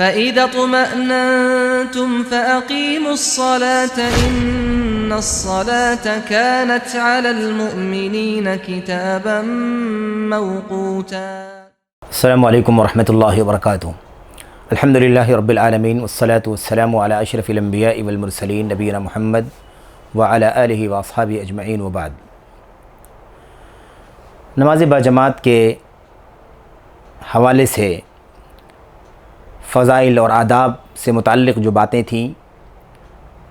فَإِذَا اطْمَأْنَنْتُمْ فَأَقِيمُوا الصَّلَاةَ إِنَّ الصَّلَاةَ كَانَتْ عَلَى الْمُؤْمِنِينَ كِتَابًا مَوْقُوتًا۔ السلام علیکم ورحمۃ اللہ وبرکاتہ۔ الحمد للہ رب العالمین والصلاة والسلام علی اشرف الانبیاء والمرسلین نبینا محمد وعلی آلہ واصحابہ اجمعین وبعد۔ نماز باجماعت کے حوالے سے فضائل اور آداب سے متعلق جو باتیں تھیں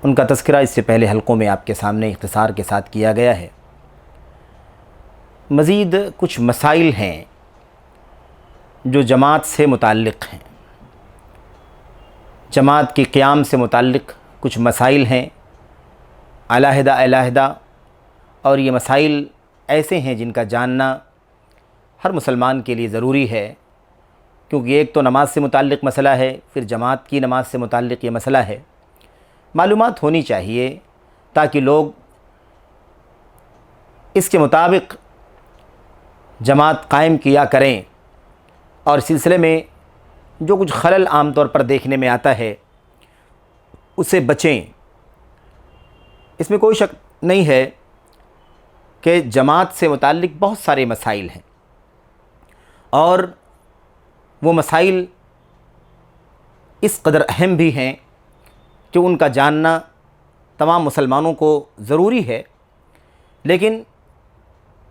ان کا تذکرہ اس سے پہلے حلقوں میں آپ کے سامنے اختصار کے ساتھ کیا گیا ہے۔ مزید کچھ مسائل ہیں جو جماعت سے متعلق ہیں، جماعت کی قیام سے متعلق کچھ مسائل ہیں علیحدہ، اور یہ مسائل ایسے ہیں جن کا جاننا ہر مسلمان کے لیے ضروری ہے، کیونکہ ایک تو نماز سے متعلق مسئلہ ہے، پھر جماعت کی نماز سے متعلق یہ مسئلہ ہے۔ معلومات ہونی چاہیے تاکہ لوگ اس کے مطابق جماعت قائم کیا کریں، اور اس سلسلے میں جو کچھ خلل عام طور پر دیکھنے میں آتا ہے اسے بچیں۔ اس میں کوئی شک نہیں ہے کہ جماعت سے متعلق بہت سارے مسائل ہیں، اور وہ مسائل اس قدر اہم بھی ہیں کہ ان کا جاننا تمام مسلمانوں کو ضروری ہے، لیکن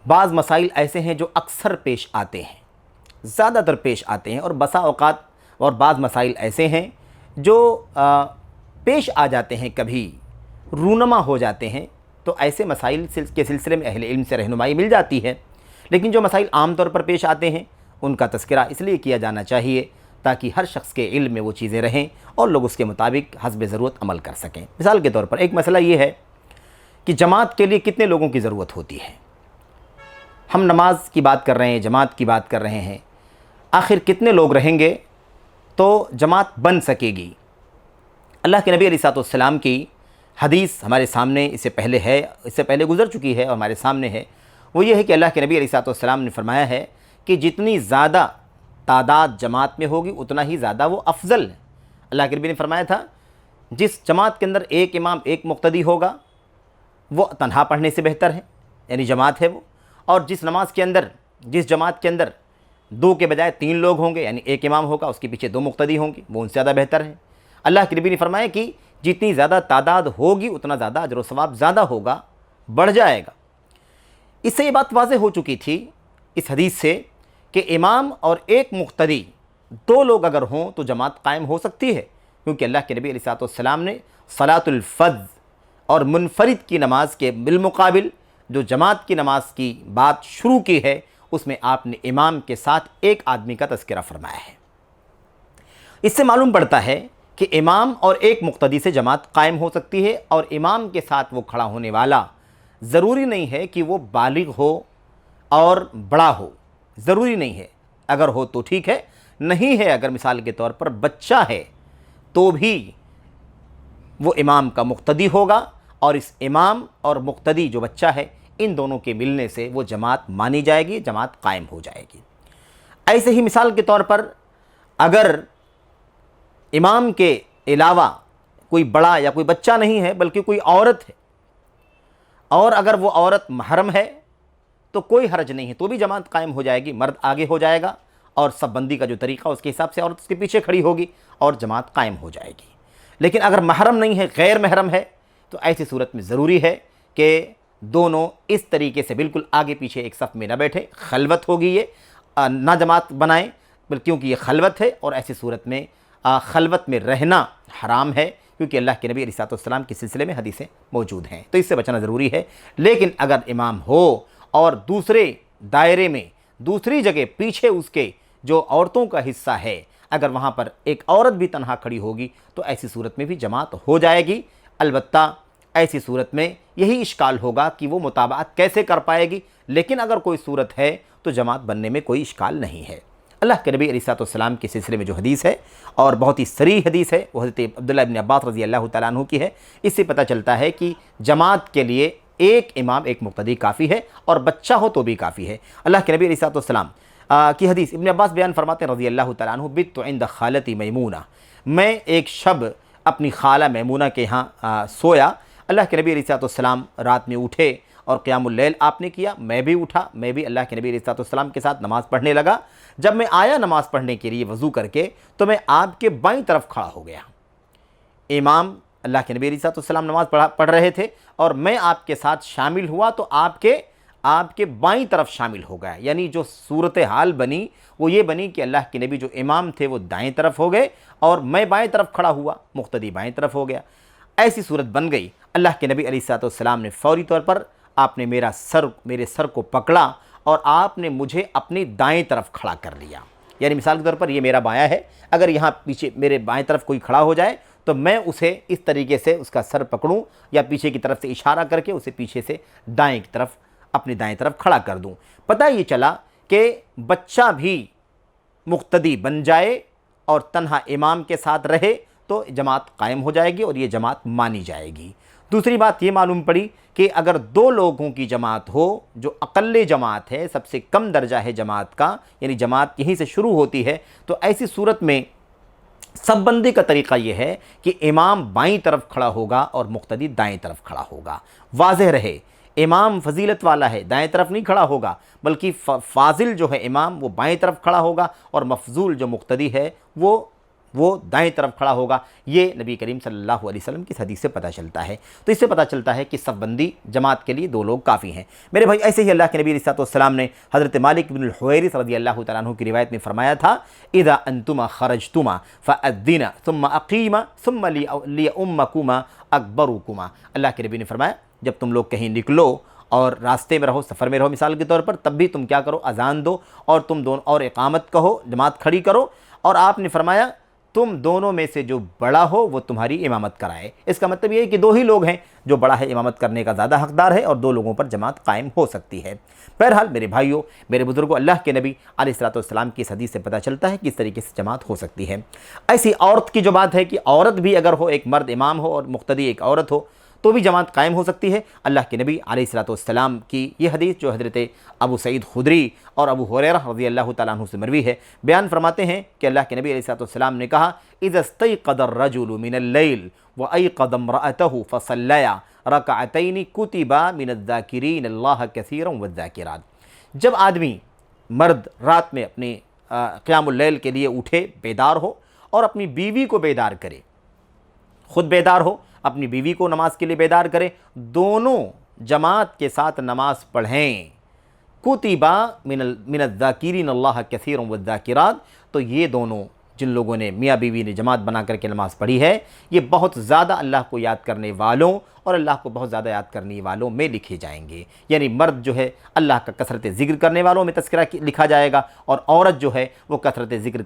بعض مسائل ایسے ہیں جو اکثر پیش آتے ہیں، زیادہ تر پیش آتے ہیں، اور بسا اوقات اور بعض مسائل ایسے ہیں جو پیش آ جاتے ہیں، کبھی رونما ہو جاتے ہیں، تو ایسے مسائل کے سلسلے میں اہل علم سے رہنمائی مل جاتی ہے۔ لیکن جو مسائل عام طور پر پیش آتے ہیں ان کا تذکرہ اس لیے کیا جانا چاہیے تاکہ ہر شخص کے علم میں وہ چیزیں رہیں اور لوگ اس کے مطابق حسب ضرورت عمل کر سکیں۔ مثال کے طور پر ایک مسئلہ یہ ہے کہ جماعت کے لیے کتنے لوگوں کی ضرورت ہوتی ہے۔ ہم نماز کی بات کر رہے ہیں، جماعت کی بات کر رہے ہیں، آخر کتنے لوگ رہیں گے تو جماعت بن سکے گی؟ اللہ کے نبی علیہ السلام کی حدیث ہمارے سامنے اس سے پہلے گزر چکی ہے اور ہمارے سامنے ہے۔ وہ یہ ہے کہ اللہ کے نبی علیہ السلام نے فرمایا ہے کہ جتنی زیادہ تعداد جماعت میں ہوگی اتنا ہی زیادہ وہ افضل ہے۔ اللہ کے نبی نے فرمایا تھا جس جماعت کے اندر ایک امام ایک مقتدی ہوگا وہ تنہا پڑھنے سے بہتر ہے، یعنی جماعت ہے وہ، اور جس جماعت کے اندر دو کے بجائے تین لوگ ہوں گے، یعنی ایک امام ہوگا اس کے پیچھے دو مقتدی ہوں گے، وہ ان سے زیادہ بہتر ہے۔ اللہ کے نبی نے فرمایا کہ جتنی زیادہ تعداد ہوگی اتنا زیادہ اجر و ثواب زیادہ ہوگا، بڑھ جائے گا۔ اس سے یہ بات واضح ہو چکی تھی اس حدیث سے کہ امام اور ایک مقتدی دو لوگ اگر ہوں تو جماعت قائم ہو سکتی ہے، کیونکہ اللہ کے نبی علیہ السلام نے صلاۃ الفرض اور منفرد کی نماز کے بالمقابل جو جماعت کی نماز کی بات شروع کی ہے اس میں آپ نے امام کے ساتھ ایک آدمی کا تذکرہ فرمایا ہے۔ اس سے معلوم پڑتا ہے کہ امام اور ایک مقتدی سے جماعت قائم ہو سکتی ہے، اور امام کے ساتھ وہ کھڑا ہونے والا ضروری نہیں ہے کہ وہ بالغ ہو اور بڑا ہو، ضروری نہیں ہے، اگر ہو تو ٹھیک ہے، نہیں ہے اگر مثال کے طور پر بچہ ہے تو بھی وہ امام کا مقتدی ہوگا، اور اس امام اور مقتدی جو بچہ ہے ان دونوں کے ملنے سے وہ جماعت مانی جائے گی، جماعت قائم ہو جائے گی۔ ایسے ہی مثال کے طور پر اگر امام کے علاوہ کوئی بڑا یا کوئی بچہ نہیں ہے بلکہ کوئی عورت ہے، اور اگر وہ عورت محرم ہے تو کوئی حرج نہیں ہے، تو بھی جماعت قائم ہو جائے گی، مرد آگے ہو جائے گا اور صف بندی کا جو طریقہ اس کے حساب سے عورت اس کے پیچھے کھڑی ہوگی اور جماعت قائم ہو جائے گی۔ لیکن اگر محرم نہیں ہے، غیر محرم ہے، تو ایسی صورت میں ضروری ہے کہ دونوں اس طریقے سے بالکل آگے پیچھے ایک صف میں نہ بیٹھیں، خلوت ہوگی، یہ نہ جماعت بنائیں، کیونکہ یہ خلوت ہے، اور ایسی صورت میں خلوت میں رہنا حرام ہے، کیونکہ اللہ کے نبی علیہ السلام کے سلسلے میں حدیثیں موجود ہیں، تو اس سے بچنا ضروری ہے۔ لیکن اگر امام ہو اور دوسرے دائرے میں دوسری جگہ پیچھے اس کے جو عورتوں کا حصہ ہے، اگر وہاں پر ایک عورت بھی تنہا کھڑی ہوگی تو ایسی صورت میں بھی جماعت ہو جائے گی۔ البتہ ایسی صورت میں یہی اشکال ہوگا کہ وہ متابعت کیسے کر پائے گی، لیکن اگر کوئی صورت ہے تو جماعت بننے میں کوئی اشکال نہیں ہے۔ اللہ کے نبی علیہ السلام کے سلسلے میں جو حدیث ہے اور بہت ہی صریح حدیث ہے وہ حضرت عبداللہ بن عباس رضی اللہ تعالیٰ عنہ کی ہے۔ اس سے پتہ چلتا ہے کہ جماعت کے لیے ایک امام ایک مقتدی کافی ہے، اور بچہ ہو تو بھی کافی ہے۔ اللہ کے نبی علیہ السلام کی حدیث ابن عباس بیان فرماتے ہیں رضی اللہ تعالیٰ عنہ، بت عند خالتی میمونہ، میں ایک شب اپنی خالہ میمونہ کے ہاں سویا۔ اللہ کے نبی علیہ الصلوۃ والسلام رات میں اٹھے اور قیام اللیل آپ نے کیا، میں بھی اٹھا، میں بھی اللہ کے نبی علیہ الصلوۃ والسلام کے ساتھ نماز پڑھنے لگا۔ جب میں آیا نماز پڑھنے کے لیے وضو کر کے تو میں آپ کے بائیں طرف کھڑا ہو گیا۔ امام اللہ کے نبی علیہ الصلوۃ والسلام نماز پڑھ رہے تھے اور میں آپ کے ساتھ شامل ہوا تو آپ کے بائیں طرف شامل ہو گیا، یعنی جو صورتحال بنی وہ یہ بنی کہ اللہ کے نبی جو امام تھے وہ دائیں طرف ہو گئے اور میں بائیں طرف کھڑا ہوا، مقتدی بائیں طرف ہو گیا۔ ایسی صورت بن گئی، اللہ کے نبی علیہ الصلوۃ والسلام نے فوری طور پر آپ نے میرے سر کو پکڑا اور آپ نے مجھے اپنی دائیں طرف کھڑا کر لیا۔ یعنی مثال کے طور پر یہ میرا بایاں ہے، اگر یہاں پیچھے میرے بائیں طرف کوئی کھڑا ہو جائے تو میں اسے اس طریقے سے اس کا سر پکڑوں یا پیچھے کی طرف سے اشارہ کر کے اسے پیچھے سے دائیں کی طرف اپنی دائیں طرف کھڑا کر دوں۔ پتہ یہ چلا کہ بچہ بھی مقتدی بن جائے اور تنہا امام کے ساتھ رہے تو جماعت قائم ہو جائے گی اور یہ جماعت مانی جائے گی۔ دوسری بات یہ معلوم پڑی کہ اگر دو لوگوں کی جماعت ہو، جو اقل جماعت ہے، سب سے کم درجہ ہے جماعت کا، یعنی جماعت یہیں سے شروع ہوتی ہے، تو ایسی صورت میں سب بندی کا طریقہ یہ ہے کہ امام بائیں طرف کھڑا ہوگا اور مقتدی دائیں طرف کھڑا ہوگا۔ واضح رہے، امام فضیلت والا ہے، دائیں طرف نہیں کھڑا ہوگا، بلکہ فاضل جو ہے امام وہ بائیں طرف کھڑا ہوگا اور مفضول جو مقتدی ہے وہ دائیں طرف کھڑا ہوگا۔ یہ نبی کریم صلی اللہ علیہ وسلم کی حدیث سے پتہ چلتا ہے۔ تو اس سے پتہ چلتا ہے کہ صف بندی جماعت کے لیے دو لوگ کافی ہیں۔ میرے بھائی، ایسے ہی اللہ کے نبی علیہ الصلوۃ والسلام نے حضرت مالک بن الحویرث رضی اللہ تعالیٰ عنہ کی روایت میں فرمایا تھا، اذا انتما خرجتما فاذنا ثم اقیما ثم لیؤمکما اکبرکما۔ اللہ کے نبی نے فرمایا جب تم لوگ کہیں نکلو اور راستے میں رہو، سفر میں رہو مثال کے طور پر، تب بھی تم کیا کرو، اذان دو اور تم دونوں اور اقامت کہو، جماعت کھڑی کرو، اور آپ نے فرمایا تم دونوں میں سے جو بڑا ہو وہ تمہاری امامت کرائے۔ اس کا مطلب یہ ہے کہ دو ہی لوگ ہیں، جو بڑا ہے امامت کرنے کا زیادہ حقدار ہے اور دو لوگوں پر جماعت قائم ہو سکتی ہے۔ بہرحال میرے بھائیوں، میرے بزرگوں، اللہ کے نبی علیہ الصلوۃ والسلام کی اس حدیث سے پتہ چلتا ہے کہ اس طریقے سے جماعت ہو سکتی ہے۔ ایسی عورت کی جو بات ہے کہ عورت بھی اگر ہو، ایک مرد امام ہو اور مقتدی ایک عورت ہو، تو بھی جماعت قائم ہو سکتی ہے۔ اللہ کے نبی علیہ الصلوۃ والسلام کی یہ حدیث جو حضرت ابو سعید خدری اور ابو ہریرہ رضی اللہ تعالیٰ عنہ سے مروی ہے، بیان فرماتے ہیں کہ اللہ کے نبی علیہ الصلوۃ والسلام نے کہا، اذا استيقظ الرجل من الليل وايقظ امرأته فصليا ركعتين كتب من الذاكرين الله كثيرا والذاكرات۔ جب آدمی مرد رات میں اپنے قیام اللیل کے لیے اٹھے، بیدار ہو اور اپنی بیوی کو بیدار کرے، خود بیدار ہو، اپنی بیوی کو نماز کے لیے بیدار کرے، دونوں جماعت کے ساتھ نماز پڑھیں، کتبا من الذاکرین اللہ کثیرا والذاکرات، تو یہ دونوں جن لوگوں نے میاں بیوی نے جماعت بنا کر کے نماز پڑھی ہے، یہ بہت زیادہ اللہ کو یاد کرنے والوں اور اللہ کو بہت زیادہ یاد کرنے والوں میں لکھے جائیں گے۔ یعنی مرد جو ہے اللہ کا کثرت ذکر کرنے والوں میں تذکرہ لکھا جائے گا، اور عورت جو ہے وہ کثرت سے ذکر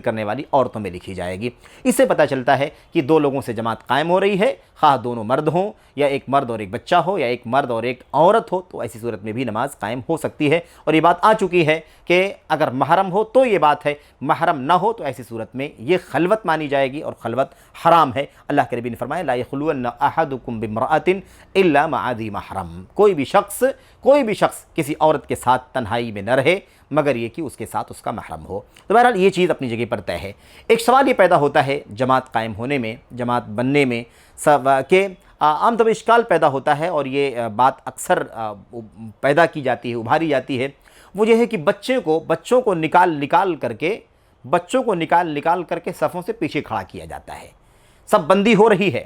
کرنے والی عورتوں میں لکھی جائے گی۔ اس سے پتہ چلتا ہے کہ دو لوگوں سے جماعت قائم ہو رہی ہے، خواہ دونوں مرد ہوں یا ایک مرد اور ایک بچہ ہو یا ایک مرد اور ایک عورت ہو، تو ایسی صورت میں بھی نماز قائم ہو سکتی ہے۔ اور یہ بات آ چکی ہے کہ اگر محرم ہو تو یہ بات ہے، محرم نہ ہو تو ایسی صورت میں یہ خلوت مانی جائے گی اور خلوت حرام ہے۔ اللہ کے نبی نے فرمایا، لا یخلون احدکم بامرأۃ الا مع ذی محرم، کوئی بھی شخص کسی عورت کے ساتھ تنہائی میں نہ رہے مگر یہ کہ اس کے ساتھ اس کا محرم ہو۔ تو بہرحال یہ چیز اپنی جگہ پر طے ہے۔ ایک سوال یہ پیدا ہوتا ہے جماعت قائم ہونے میں، جماعت بننے میں، کہ عام طور پر اشکال پیدا ہوتا ہے، اور یہ بات اکثر پیدا کی جاتی ہے، ابھاری جاتی ہے، وہ یہ ہے کہ بچوں کو نکال کر کے صفوں سے پیچھے کھڑا کیا جاتا ہے۔ سب بندی ہو رہی ہے،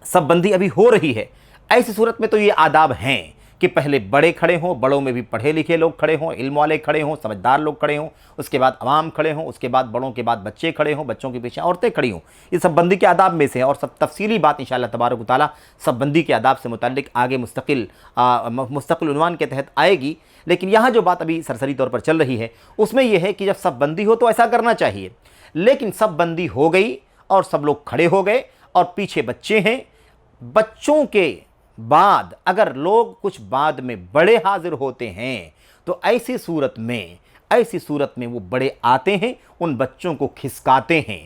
سب بندی ابھی ہو رہی ہے، ایسی صورت میں تو یہ آداب ہیں کہ پہلے بڑے کھڑے ہوں، بڑوں میں بھی پڑھے لکھے لوگ کھڑے ہوں، علم والے کھڑے ہوں، سمجھدار لوگ کھڑے ہوں، اس کے بعد عوام کھڑے ہوں، اس کے بعد بڑوں کے بعد بچے کھڑے ہوں، بچوں کے پیچھے عورتیں کھڑی ہوں۔ یہ سب بندی کے آداب میں سے ہیں، اور سب تفصیلی بات انشاءاللہ تبارک و تعالیٰ سب بندی کے آداب سے متعلق آگے مستقل عنوان کے تحت آئے گی۔ لیکن یہاں جو بات ابھی سرسری طور پر چل رہی ہے اس میں یہ ہے کہ جب سب بندی ہو تو ایسا کرنا چاہیے، لیکن سب بندی ہو گئی اور سب لوگ کھڑے ہو گئے اور پیچھے بچے ہیں، بچوں کے بعد اگر لوگ کچھ بعد میں بڑے حاضر ہوتے ہیں تو ایسی صورت میں وہ بڑے آتے ہیں، ان بچوں کو کھسکاتے ہیں،